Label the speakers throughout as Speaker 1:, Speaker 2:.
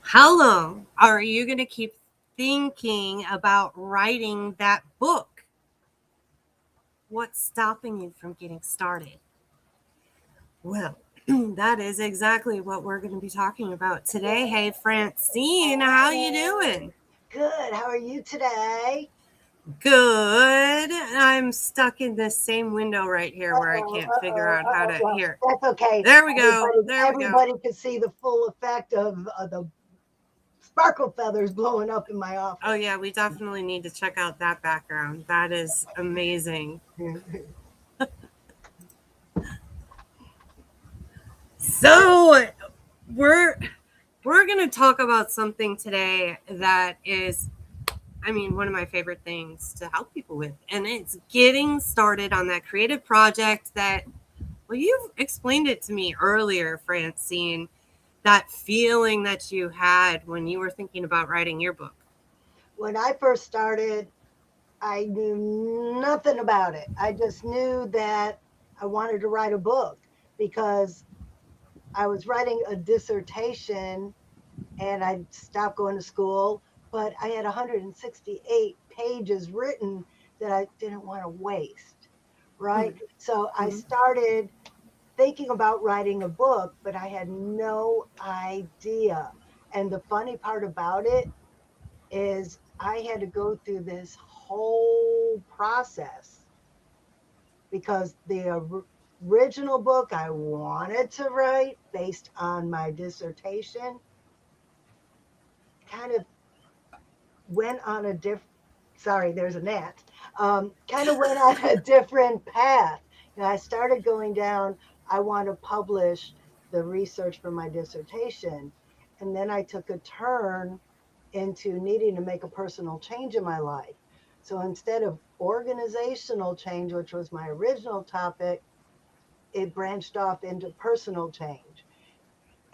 Speaker 1: How long are you going to keep thinking about writing that book? What's stopping you from getting started? Well, that is exactly what we're going to be talking about today. Hey, Francine, how you doing?
Speaker 2: Good. How are you today?
Speaker 1: Good. I'm stuck in this same window right here where I
Speaker 2: Uh-oh,
Speaker 1: can't figure
Speaker 2: uh-oh,
Speaker 1: out how
Speaker 2: uh-oh.
Speaker 1: to
Speaker 2: Well,
Speaker 1: here.
Speaker 2: that's okay.
Speaker 1: There we go.
Speaker 2: Everybody,
Speaker 1: There we go.
Speaker 2: everybody can see the full effect of the sparkle feathers blowing up in my
Speaker 1: Oh
Speaker 2: office.
Speaker 1: yeah, we definitely need to check out that background. That is amazing. So, we're we're going to talk about something today that is, I mean, one of my favorite things to help people with. And it's getting started on that creative project that, well, you've explained it to me earlier, Francine, that feeling that you had when you were thinking about writing your book.
Speaker 2: When I first started, I knew nothing about it. I just knew that I wanted to write a book because I was writing a dissertation and I stopped going to school, but I had 168 pages written that I didn't want to waste, right?
Speaker 1: Mm-hmm.
Speaker 2: So I
Speaker 1: Mm-hmm.
Speaker 2: started thinking about writing a book, but I had no idea. And the funny part about it is I had to go through this whole process because the original book I wanted to write based on my dissertation kind of went on a different, sorry, there's a gnat, kind of went on a different path. I started going down, I want to publish the research for my dissertation. And then I took a turn into needing to make a personal change in my life. So instead of organizational change, which was my original topic, it branched off into personal change.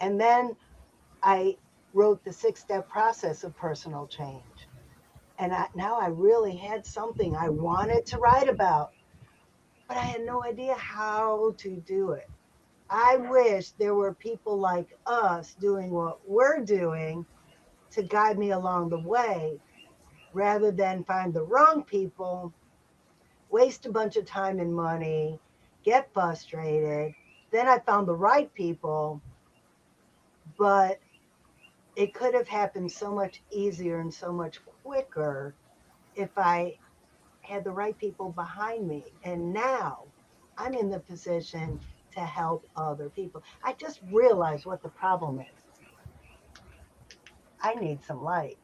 Speaker 2: And then I wrote the 6 step process of personal change. And now I really had something I wanted to write about, but I had no idea how to do it. I wish there were people like us doing what we're doing to guide me along the way rather than find the wrong people, waste a bunch of time and money, get frustrated. Then I found the right people, but it could have happened so much easier and so much quicker if I had the right people behind me. And now I'm in the position to help other people. I just realized what the problem is. I need some light.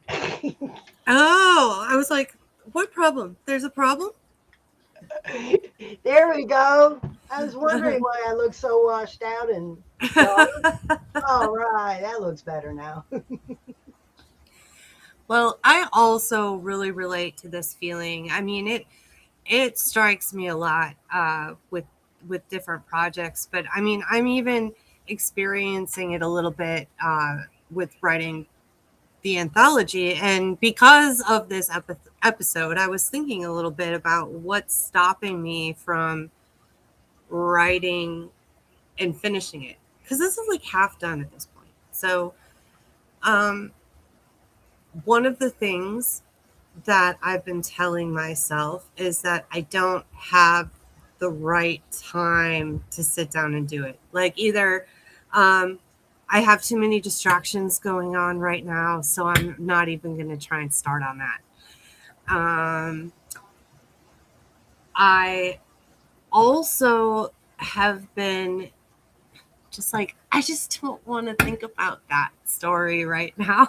Speaker 1: Oh, I was like, what problem? There's a problem?
Speaker 2: There we go. I was wondering why I look so washed out and dull. All right, that looks better now.
Speaker 1: Well, I also really relate to this feeling. I mean, it strikes me a lot with different projects, but I mean, I'm even experiencing it a little bit with writing the anthology. And because of this episode, I was thinking a little bit about what's stopping me from writing and finishing it, because this is like half done at this point. So, um, one of the things that I've been telling myself is that I don't have the right time to sit down and do it. Like either um, I have too many distractions going on right now, so I'm not even going to try and start on that. Um, I also have been just like, I just don't want to think about that story right now.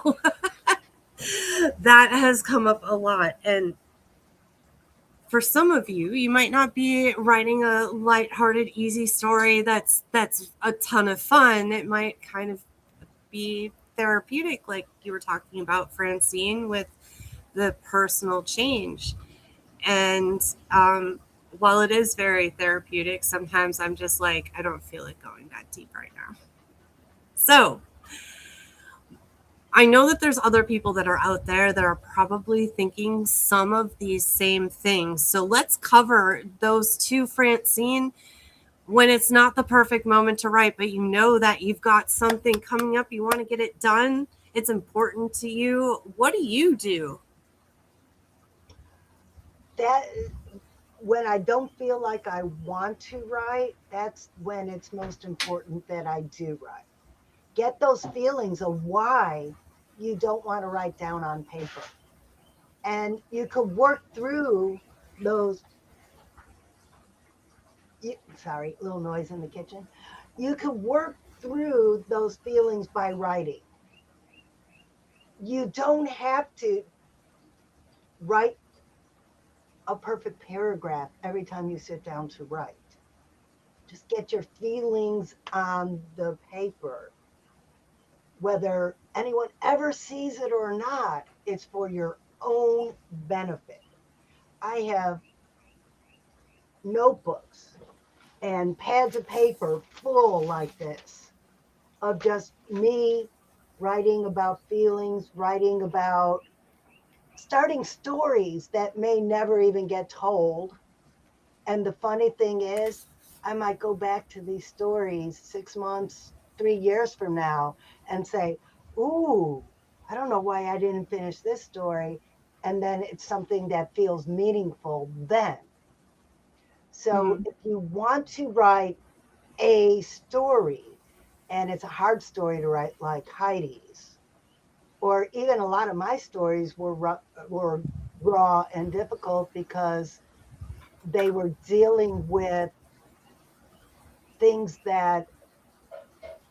Speaker 1: That has come up a lot. And for some of you, you might not be writing a lighthearted, easy story that's a ton of fun. It might kind of be therapeutic, like you were talking about, Francine, with the personal change. And while it is very therapeutic, sometimes I'm just like, I don't feel like going that deep right now. So I know that there's other people that are out there that are probably thinking some of these same things. So let's cover those two, Francine. When it's not the perfect moment to write, but you know that you've got something coming up, you want to get it done, it's important to you. What do you do?
Speaker 2: That when I don't feel like I want to write, that's when it's most important that I do write. Get those feelings of why you don't want to write down on paper. And you could work through those. Sorry, little noise in the kitchen. You could work through those feelings by writing. You don't have to write a perfect paragraph every time you sit down to write. Just get your feelings on the paper. Whether anyone ever sees it or not, it's for your own benefit. I have notebooks and pads of paper full like this of just me writing about feelings, writing about starting stories that may never even get told. And the funny thing is, I might go back to these stories 6 months, 3 years from now and say, ooh, I don't know why I didn't finish this story. And then it's something that feels meaningful then. So
Speaker 1: Mm-hmm.
Speaker 2: if you want to write a story, and it's a hard story to write like Heidi's, or even a lot of my stories were raw and difficult because they were dealing with things that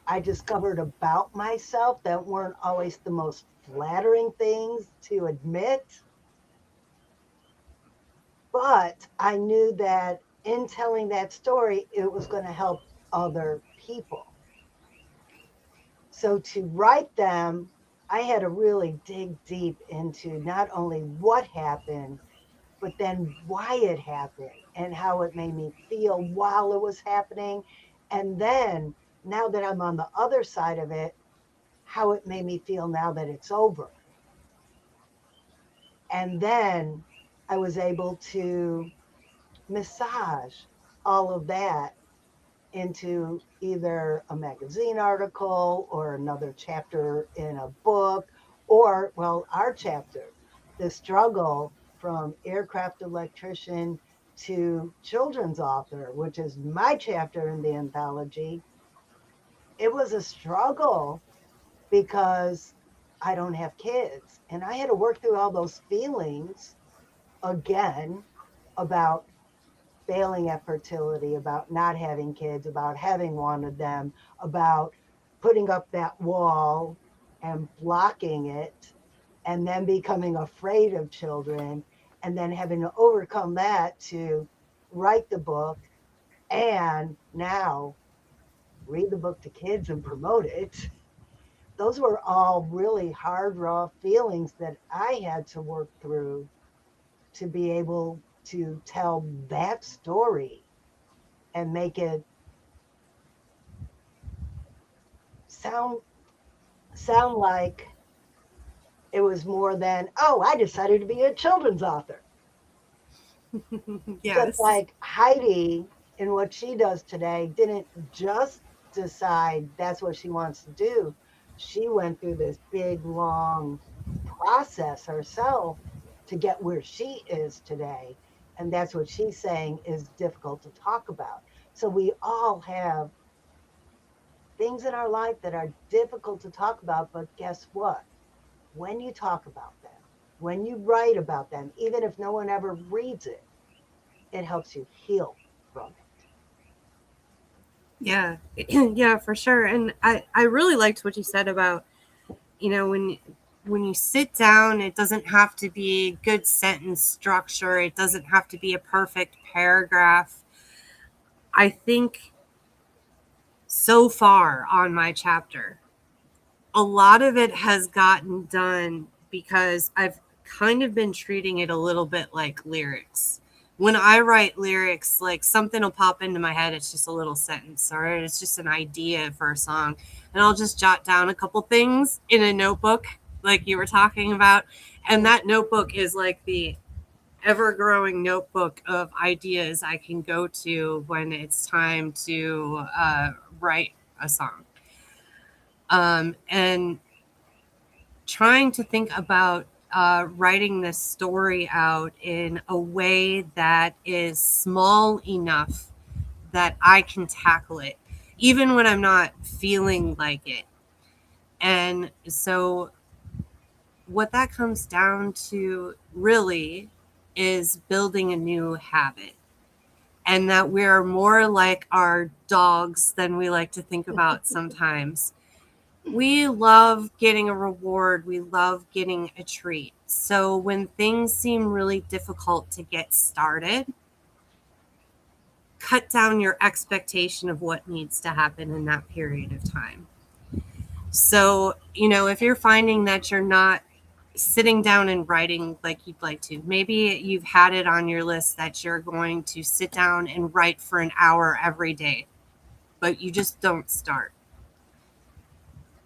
Speaker 2: I discovered about myself that weren't always the most flattering things to admit. But I knew that in telling that story, it was going to help other people. So to write them, I had to really dig deep into not only what happened, but then why it happened and how it made me feel while it was happening. And then now that I'm on the other side of it, how it made me feel now that it's over. And then I was able to massage all of that into either a magazine article or another chapter in a book, or, well, our chapter, the struggle from aircraft electrician to children's author, which is my chapter in the anthology. It was a struggle because I don't have kids. And I had to work through all those feelings again about failing at fertility, about not having kids, about having wanted them, about putting up that wall and blocking it, and then becoming afraid of children, and then having to overcome that to write the book and now read the book to kids and promote it. Those were all really hard, raw feelings that I had to work through to be able to tell that story and make it sound sound like it was more than, oh, I decided to be a children's author. Just
Speaker 1: Yes.
Speaker 2: like Heidi in what she does today didn't just decide that's what she wants to do. She went through this big long process herself to get where she is today. And that's what she's saying is difficult to talk about. So we all have things in our life that are difficult to talk about, but guess what? When you talk about them, when you write about them, even if no one ever reads it, it helps you heal from it.
Speaker 1: Yeah. Yeah, for sure. And I really liked what you said about, when you sit down, it doesn't have to be good sentence structure. It doesn't have to be a perfect paragraph. I think so far on my chapter, a lot of it has gotten done because I've kind of been treating it a little bit like lyrics. When I write lyrics, like something will pop into my head, it's just a little sentence or it's just an idea for a song. And I'll just jot down a couple things in a notebook, like you were talking about. And that notebook is like the ever growing notebook of ideas I can go to when it's time to write a song. And trying to think about writing this story out in a way that is small enough that I can tackle it, even when I'm not feeling like it. And so, what that comes down to really is building a new habit, and that we're more like our dogs than we like to think about sometimes. We love getting a reward, we love getting a treat. So when things seem really difficult to get started, cut down your expectation of what needs to happen in that period of time. So, if you're finding that you're not sitting down and writing like you'd like to, maybe you've had it on your list that you're going to sit down and write for an hour every day, but you just don't start.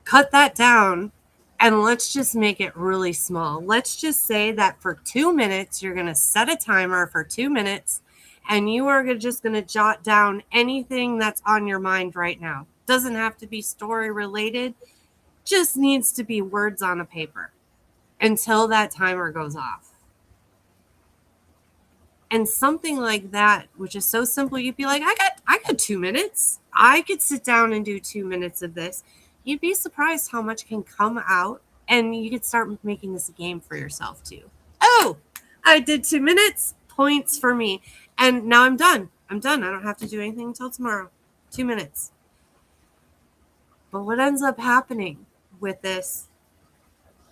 Speaker 1: Cut that down and let's just make it really small. Let's just say that for 2 minutes, you're going to set a timer for 2 minutes and you are just going to jot down anything that's on your mind right now. Doesn't have to be story related, just needs to be words on a paper until that timer goes off. And something like that, which is so simple, you'd be like, I got 2 minutes. I could sit down and do 2 minutes of this. You'd be surprised how much can come out, and you could start making this a game for yourself too. Oh, I did 2 minutes, points for me. And now I'm done. I'm done. I don't have to do anything until tomorrow. 2 minutes. But what ends up happening with this,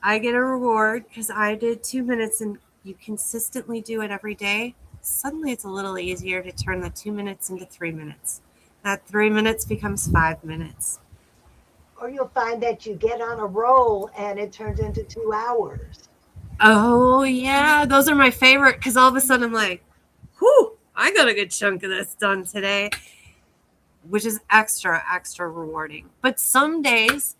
Speaker 1: I get a reward because I did 2 minutes and you consistently do it every day. Suddenly it's a little easier to turn the 2 minutes into 3 minutes. That 3 minutes becomes 5 minutes.
Speaker 2: Or you'll find that you get on a roll and it turns into 2 hours.
Speaker 1: Oh, yeah. Those are my favorite because all of a sudden I'm like, whew, I got a good chunk of this done today, which is extra, extra rewarding. But some days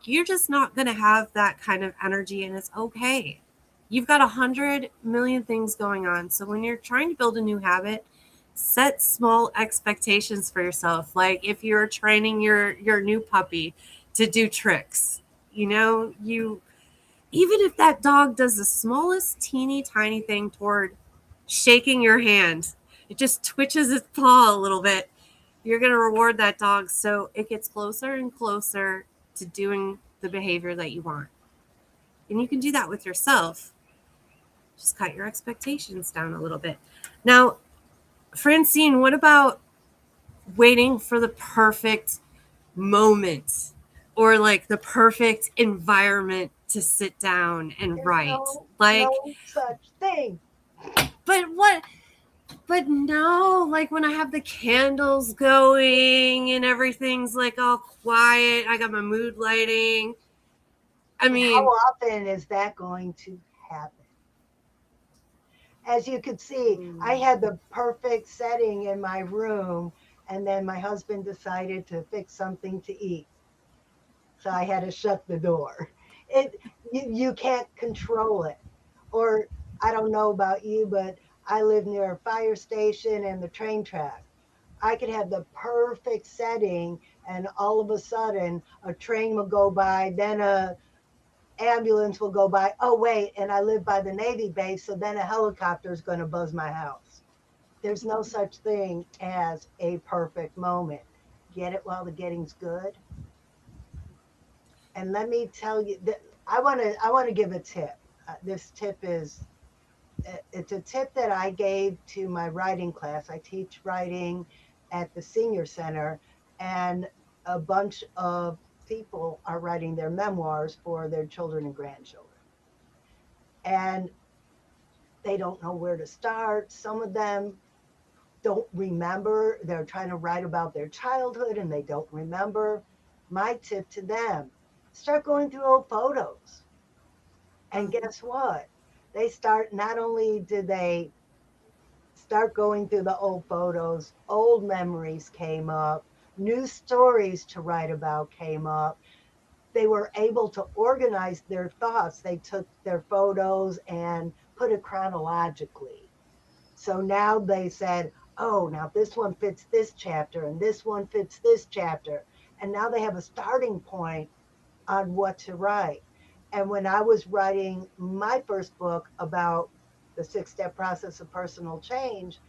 Speaker 1: you're just not going to have that kind of energy, and it's okay. You've got 100 million things going on. So when you're trying to build a new habit, set small expectations for yourself. Like if you're training your new puppy to do tricks, you even if that dog does the smallest teeny tiny thing toward shaking your hand, it just twitches its paw a little bit, you're going to reward that dog so it gets closer and closer to doing the behavior that you want. And you can do that with yourself. Just cut your expectations down a little bit. Now, Francine, what about waiting for the perfect moment or like the perfect environment to sit down and
Speaker 2: There's
Speaker 1: write? Like,
Speaker 2: no such thing.
Speaker 1: but what? But no, like when I have the candles going and everything's like all quiet, I got my mood lighting. I
Speaker 2: And how
Speaker 1: mean,
Speaker 2: often is that going to happen? As you could see, I had the perfect setting in my room, and then my husband decided to fix something to eat. So I had to shut the door. It you can't control it. Or I don't know about you, but I live near a fire station and the train track. I could have the perfect setting, and all of a sudden a train will go by, then a ambulance will go by. Oh wait, and I live by the Navy base, so then a helicopter is going to buzz my house. There's no such thing as a perfect moment. Get it while the getting's good. And let me tell you that I want to give a tip. This tip is it's a tip that I gave to my writing class. I teach writing at the senior center, and a bunch of people are writing their memoirs for their children and grandchildren. And they don't know where to start. Some of them don't remember. They're trying to write about their childhood and they don't remember. My tip to them, start going through old photos. And guess what? They start, not only do they start going through the old photos, old memories came up, new stories to write about came up. They were able to organize their thoughts. They took their photos and put it chronologically. So now they said, oh, now this one fits this chapter and this one fits this chapter. And now they have a starting point on what to write. And when I was writing my first book about the 6 step process of personal change,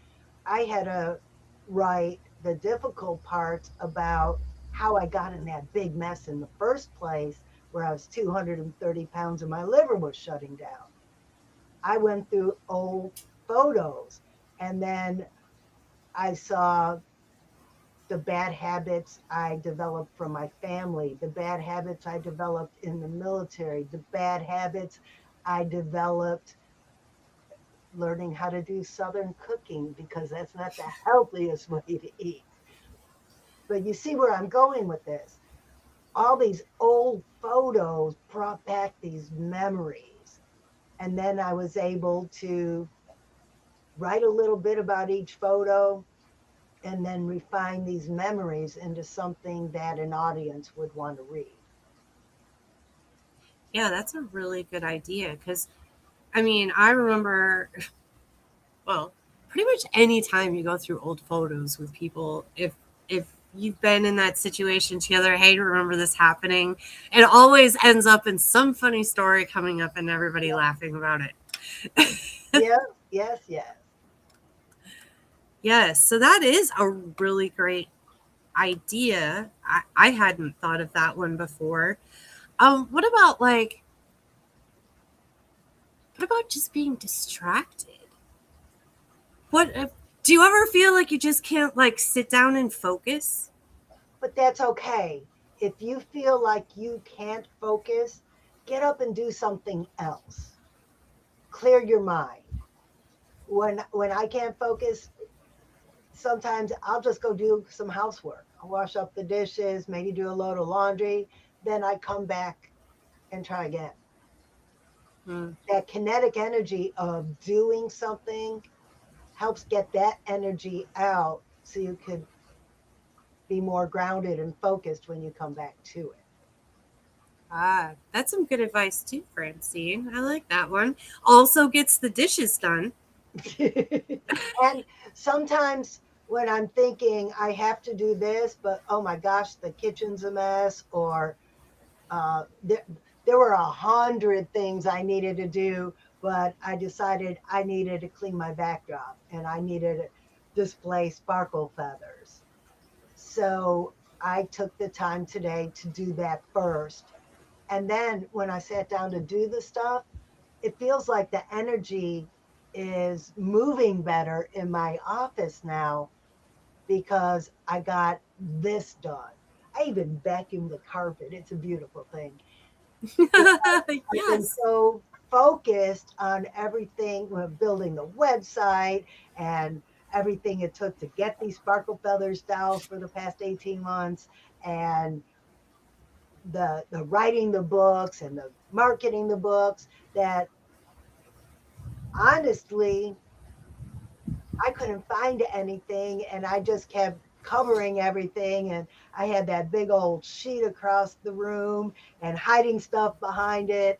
Speaker 2: I had to write the difficult parts about how I got in that big mess in the first place, where I was 230 pounds and my liver was shutting down. I went through old photos, and then I saw the bad habits I developed from my family, the bad habits I developed in the military, the bad habits I developed learning how to do Southern cooking, because that's not the healthiest way to eat. But you see where I'm going with this. All these old photos brought back these memories. And then I was able to write a little bit about each photo and then refine these memories into something that an audience would want to read.
Speaker 1: Yeah, that's a really good idea because I mean, I remember, well, pretty much any time you go through old photos with people, if you've been in that situation together, hey, remember this happening? It always ends up in some funny story coming up and everybody laughing about it.
Speaker 2: Yes, yes, yes.
Speaker 1: Yes, so that is a really great idea. I hadn't thought of that one before. What about like, what about just being distracted? What do you ever feel like you just can't like sit down and focus?
Speaker 2: But that's okay. If you feel like you can't focus, get up and do something else. Clear your mind. When I can't focus, sometimes I'll just go do some housework. I'll wash up the dishes, maybe do a load of laundry, then I come back and try again.
Speaker 1: Hmm.
Speaker 2: That kinetic energy of doing something helps get that energy out so you could be more grounded and focused when you come back to
Speaker 1: Ah, that's some good advice too, Francine. I like that one. Also gets the dishes done.
Speaker 2: it. And sometimes when I'm thinking I have to do this, but oh my gosh, the kitchen's a mess, or there were 100 things I needed to do, but I decided I needed to clean my backdrop and I needed to display sparkle feathers. So I took the time today to do that first. And then when I sat down to do the stuff, it feels like the energy is moving better in my office now because I got this done. I even vacuumed the carpet. It's a beautiful thing. I've been
Speaker 1: Yes.
Speaker 2: so focused on everything, building the website and everything it took to get these sparkle feathers dolls for the past 18 months, and the writing the books and the marketing the books, that honestly I couldn't find anything, and I just kept covering everything, and I had that big old sheet across the room and hiding stuff behind it.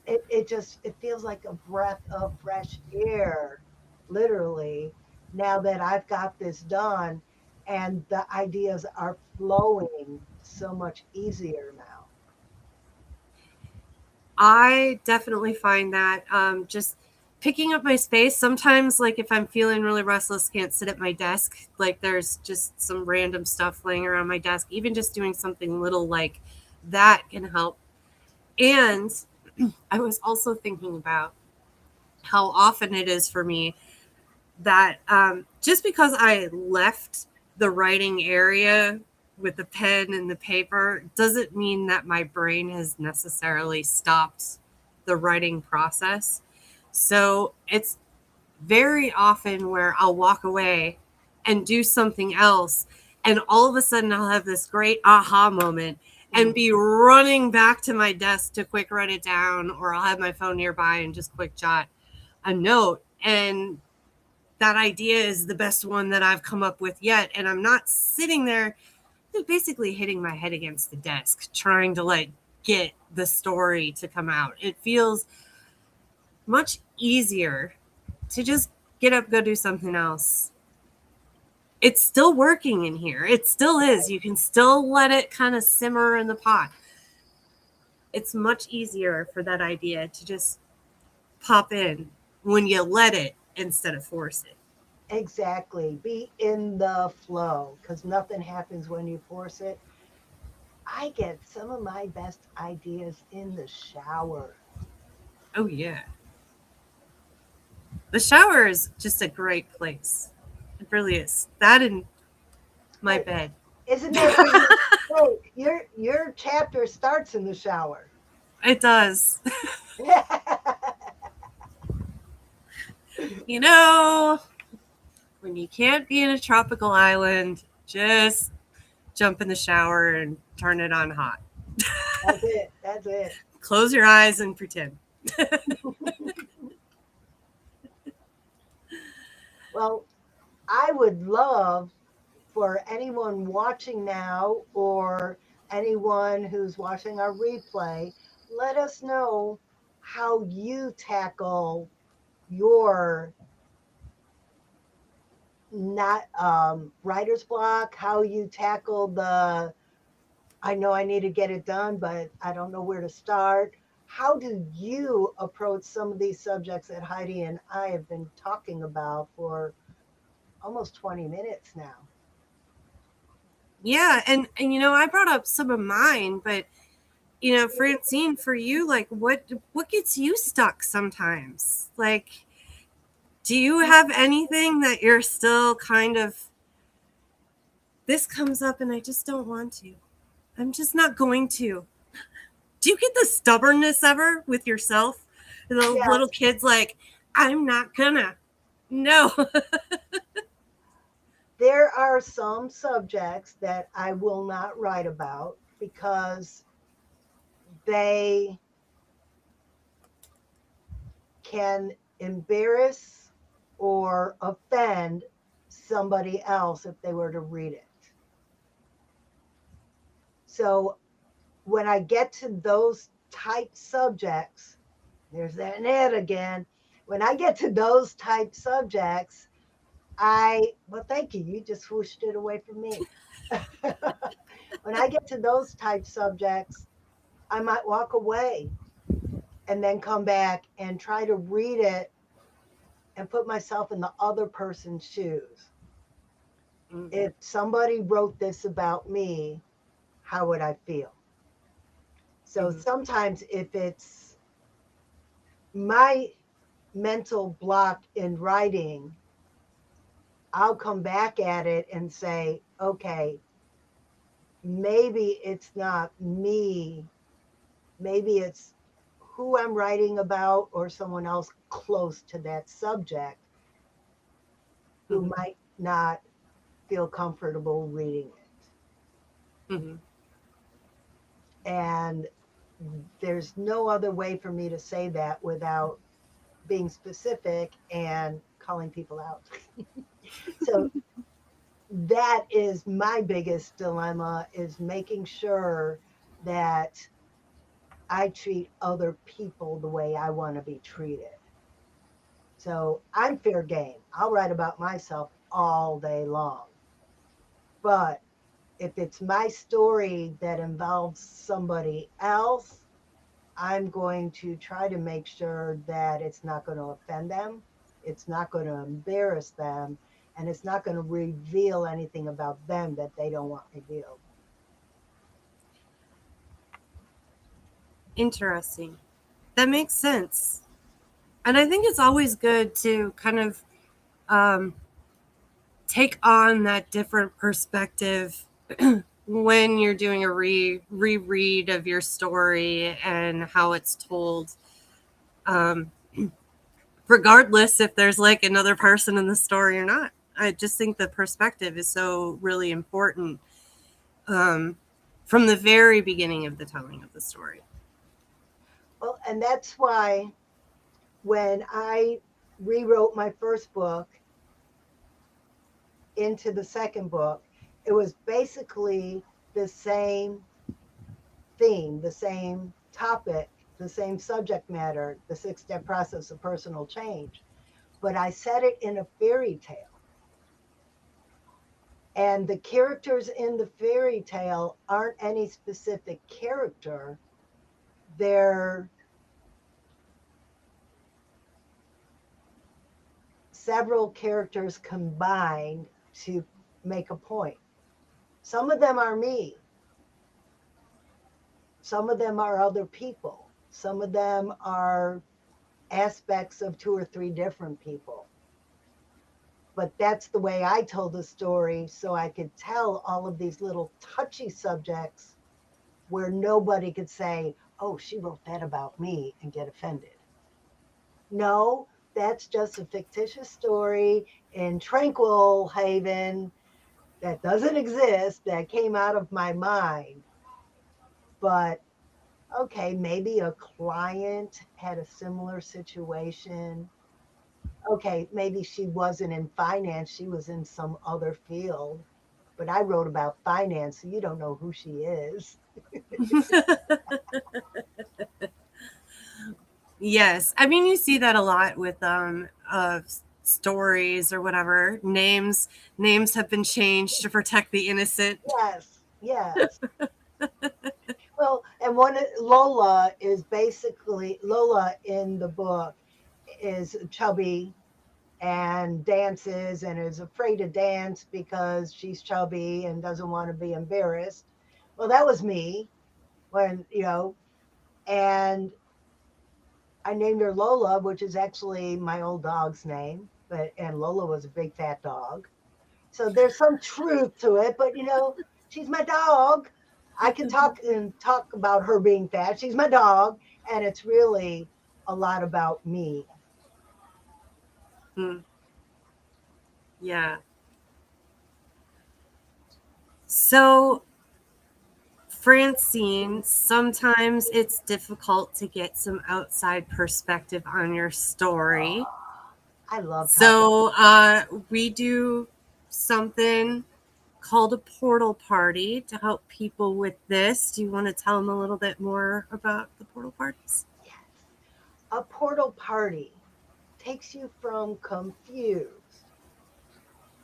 Speaker 2: It just it feels like a breath of fresh air, literally, now that I've got this done, and the ideas are flowing so much easier now.
Speaker 1: I definitely find that just picking up my space sometimes, like if I'm feeling really restless, can't sit at my desk, like there's just some random stuff laying around my desk, even just doing something little like that can help. And I was also thinking about how often it is for me that just because I left the writing area with the pen and the paper doesn't mean that my brain has necessarily stopped the writing process. So it's very often where I'll walk away and do something else. And all of a sudden, I'll have this great aha moment and be
Speaker 2: Mhm.
Speaker 1: running back to my desk to quick write it down, or I'll have my phone nearby and just quick jot a note. And that idea is the best one that I've come up with yet. And I'm not sitting there basically hitting my head against the desk trying to like get the story to come out. It feels much easier to just get up, go do something else. It's still working in here. It still is. You can still let it kind of simmer in the pot. it's much easier for that idea to just pop in when you let it instead of force it.
Speaker 2: Exactly. Be in the flow because nothing happens when you force it. I get some of my best ideas in the shower.
Speaker 1: Oh, yeah. The shower is just a great place. It really is. That and my
Speaker 2: Hey,
Speaker 1: bed.
Speaker 2: isn't that where you? Hey, your chapter starts in the shower.
Speaker 1: It does. You know, when you can't be in a tropical island, just jump in the shower and turn it on hot.
Speaker 2: That's it. That's it.
Speaker 1: Close your eyes and pretend.
Speaker 2: Well, I would love for anyone watching now or anyone who's watching our replay, let us know how you tackle your not writer's block, how you tackle the I know I need to get it done, but I don't know where to start. How do you approach some of these subjects that Heidi and I have been talking about for almost 20 minutes now?
Speaker 1: Yeah, and I brought up some of mine, but Francine, for you, like what gets you stuck sometimes? Like, do you have anything that you're still kind of this comes up and I just don't want to. I'm just not going to. Do you get the stubbornness ever with yourself? The little
Speaker 2: Yes,
Speaker 1: kids like, I'm not gonna. No.
Speaker 2: there are some subjects that I will not write about because they can embarrass or offend somebody else if they were to read it. So when I get to those type subjects, there's that net again. When I get to those type subjects, well, thank you. You just whooshed it away from me. When I get to those type subjects, I might walk away and then come back and try to read it and put myself in the other person's shoes.
Speaker 1: Mm-hmm.
Speaker 2: If somebody wrote this about me, how would I feel? So
Speaker 1: Mm-hmm.
Speaker 2: sometimes if it's my mental block in writing, I'll come back at it and say, okay, maybe it's not me. Maybe it's who I'm writing about or someone else close to that subject who
Speaker 1: Mm-hmm.
Speaker 2: might not feel comfortable reading it.
Speaker 1: Mm-hmm.
Speaker 2: And there's no other way for me to say that without being specific and calling people out. So that is my biggest dilemma is making sure that I treat other people the way I want to be treated. So I'm fair game. I'll write about myself all day long. But if it's my story that involves somebody else, I'm going to try to make sure that it's not going to offend them, it's not going to embarrass them, and it's not going to reveal anything about them that they don't want revealed.
Speaker 1: Interesting. That makes sense. And I think it's always good to kind of um, take on that different perspective when you're doing a reread of your story and how it's told. Um, Regardless if there's like another person in the story or not. I just think the perspective is so really important um, from the very beginning of the telling of the story.
Speaker 2: Well, and that's why when I rewrote my first book into the second book, it was basically the same theme, the same topic, the same subject matter, the 6 step process of personal change. But I set it in a fairy tale. And the characters in the fairy tale aren't any specific character. they're several characters combined to make a point. Some of them are me, some of them are other people, some of them are aspects of two or three different people. But that's the way I told the story, so I could tell all of these little touchy subjects where nobody could say, oh, she wrote that about me and get offended. No, that's just a fictitious story in Tranquil Haven that doesn't exist, that came out of my mind. But okay, maybe a client had a similar situation. Okay, maybe she wasn't in finance, she was in some other field. But I wrote about finance, so you don't know who she is.
Speaker 1: Yes. I mean, you see that a lot with stories or whatever. Names have been changed to protect the innocent.
Speaker 2: Yes, yes. Well, and one Lola is basically Lola in the book is chubby and dances and is afraid to dance because she's chubby and doesn't want to be embarrassed. Well, that was me when, and I named her Lola, which is actually my old dog's name, but and Lola was a big fat dog. So there's some truth to it, but she's my dog. I can talk about her being fat. She's my dog, and it's really a lot about me.
Speaker 1: Hmm. Yeah. So, Francine, sometimes it's difficult to get some outside perspective on your story.
Speaker 2: Oh, I love talking.
Speaker 1: So, we do something called a portal party to help people with this. Do you want to tell them a little bit more about the portal parties?
Speaker 2: Yes, a portal party takes you from confused,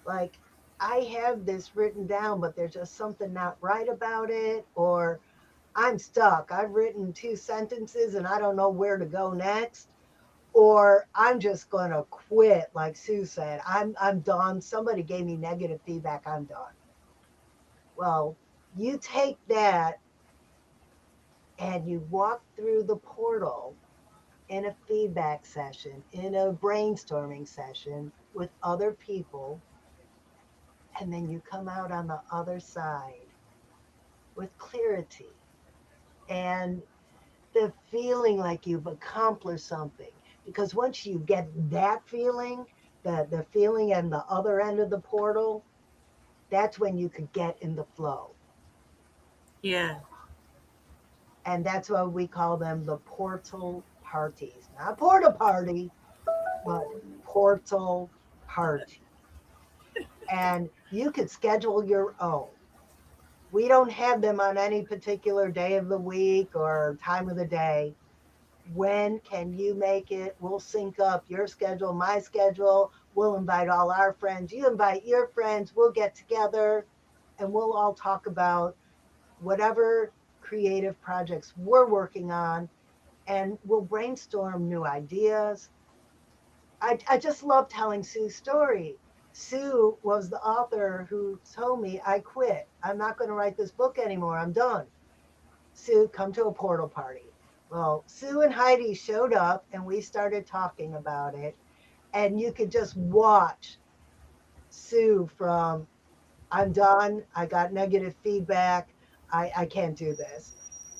Speaker 2: like I have this written down, but there's just something not right about it, or I'm stuck. I've written two sentences and I don't know where to go next. Or I'm just gonna quit, like Sue said. I'm done. Somebody gave me negative feedback. I'm done. Well, you take that and you walk through the portal in a feedback session, in a brainstorming session with other people, and then you come out on the other side with clarity and the feeling like you've accomplished something. Because once you get that feeling, the feeling and the other end of the portal, that's when you could get in the flow.
Speaker 1: Yeah.
Speaker 2: And that's why we call them the portal parties. Not porta party, but portal party. And you could schedule your own. We don't have them on any particular day of the week or time of the day. When can you make it? We'll sync up your schedule, my schedule. We'll invite all our friends. You invite your friends. We'll get together and we'll all talk about whatever creative projects we're working on, and we'll brainstorm new ideas. I just love telling Sue's story. Sue was the author who told me I quit. I'm not going to write this book anymore. I'm done. Sue, come to a portal party. Well, Sue and Heidi showed up and we started talking about it. And you could just watch Sue from, I'm done. I got negative feedback. I can't do this.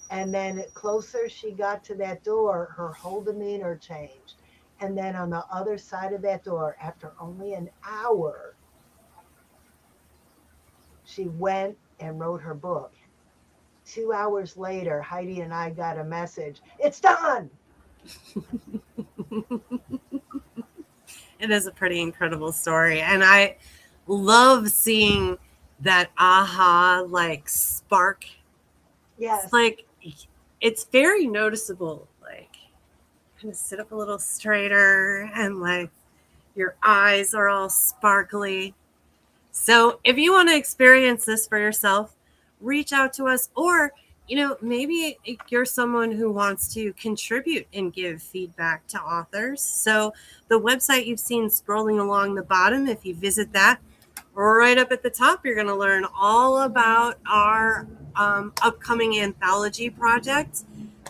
Speaker 2: And then closer she got to that door, her whole demeanor changed. And then on the other side of that door, after only an hour, she went and wrote her book. 2 hours later, Heidi and I got a message. It's done.
Speaker 1: It is a pretty incredible story. And I love seeing that aha like spark. It's
Speaker 2: Yes.
Speaker 1: like it's very noticeable. Like kind of sit up a little straighter and like your eyes are all sparkly. So if you want to experience this for yourself, reach out to us or maybe you're someone who wants to contribute and give feedback to authors. So, the website you've seen scrolling along the bottom, if you visit that, right up at the top, you're going to learn all about our upcoming anthology project.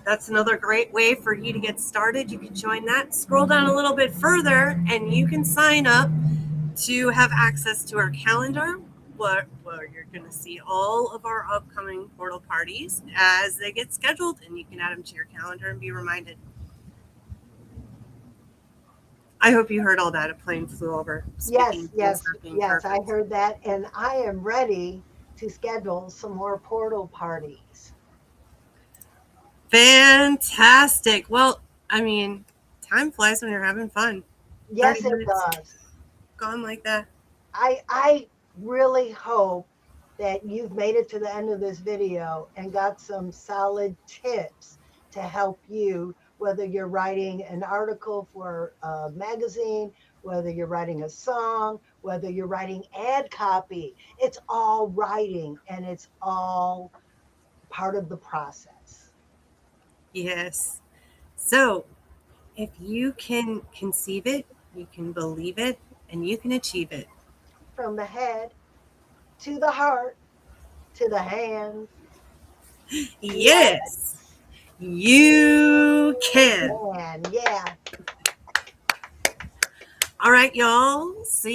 Speaker 1: That's another great way for you to get started. You can join that. Scroll down a little bit further, and you can sign up to have access to our calendar, where you're going to see all of our upcoming portal parties as they get scheduled, and you can add them to your calendar and be reminded. I hope you heard all that. A plane flew over. Speaking
Speaker 2: Yes,
Speaker 1: of things
Speaker 2: yes,
Speaker 1: not being
Speaker 2: yes, I
Speaker 1: perfect.
Speaker 2: heard that, and I am ready to schedule some more portal parties.
Speaker 1: Fantastic. Well, I mean, time flies when you're having fun. 30
Speaker 2: Yes, it
Speaker 1: minutes
Speaker 2: does.
Speaker 1: gone like that.
Speaker 2: I really hope that you've made it to the end of this video and got some solid tips to help you, whether you're writing an article for a magazine, whether you're writing a song, whether you're writing ad copy. It's all writing and it's all part of the process.
Speaker 1: Yes. So, if you can conceive it, you can believe it, and you can achieve it.
Speaker 2: From the head to the heart to the hands.
Speaker 1: Yes,
Speaker 2: Yes,
Speaker 1: you
Speaker 2: you
Speaker 1: can.
Speaker 2: can. Yeah.
Speaker 1: All right, y'all. See